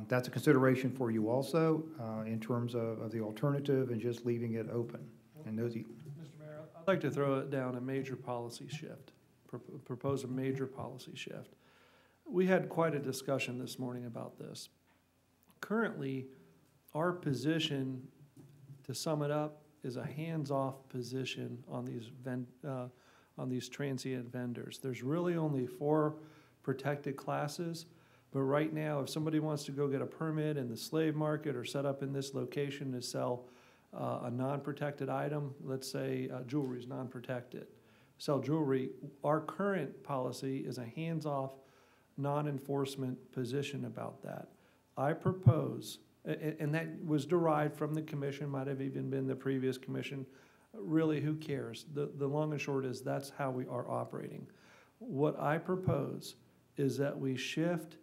That's a consideration for you also in terms of the alternative and just leaving it open. And those, Mr. Mayor, I'd like to throw it down a major policy shift, propose a major policy shift. We had quite a discussion this morning about this. Currently, our position, to sum it up, is a hands-off position on these transient vendors. There's really only 4 protected classes, but right now, if somebody wants to go get a permit in the slave market or set up in this location to sell a non-protected item, let's say jewelry is non-protected, sell jewelry, our current policy is a hands-off, non-enforcement position about that. I propose, and that was derived from the commission, might have even been the previous commission. Really, who cares? The long and short is that's how we are operating. What I propose is that we shift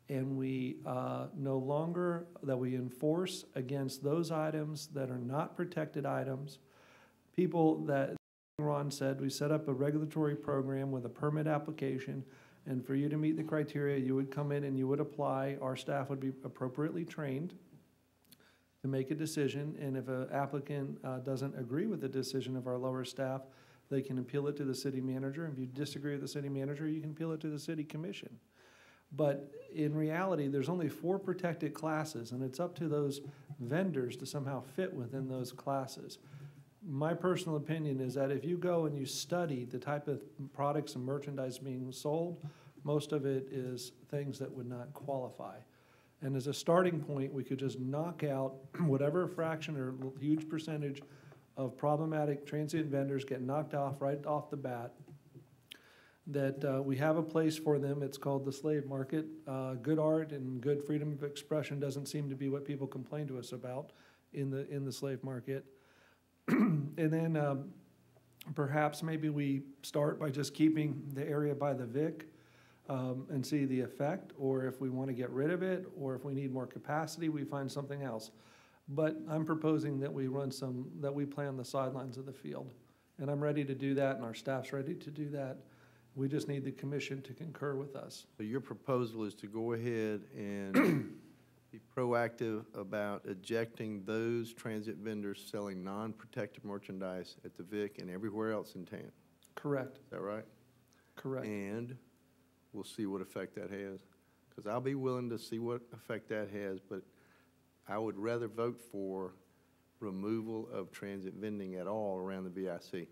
and we no longer, that we enforce against those items that are not protected items. People that, Ron said, we set up a regulatory program with a permit application, and for you to meet the criteria, you would come in and you would apply. Our staff would be appropriately trained to make a decision, and if an applicant doesn't agree with the decision of our lower staff, they can appeal it to the city manager. If you disagree with the city manager, you can appeal it to the city commission. But in reality, there's only 4 protected classes, and it's up to those vendors to somehow fit within those classes. My personal opinion is that if you go and you study the type of products and merchandise being sold, most of it is things that would not qualify. And as a starting point, we could just knock out whatever fraction or huge percentage of problematic transient vendors get knocked off right off the bat, that we have a place for them. It's called the slave market. Good art and good freedom of expression doesn't seem to be what people complain to us about in the slave market. And then perhaps maybe we start by just keeping the area by the Vic and see the effect, or if we want to get rid of it, or if we need more capacity, we find something else. But I'm proposing that we plan the sidelines of the field. And I'm ready to do that, and our staff's ready to do that. We just need the commission to concur with us. So your proposal is to go ahead and be proactive about ejecting those transit vendors selling non-protected merchandise at the Vic and everywhere else in town? Correct. Is that right? Correct. And we'll see what effect that has. Because I'll be willing to see what effect that has, but I would rather vote for removal of transit vending at all around the VIC.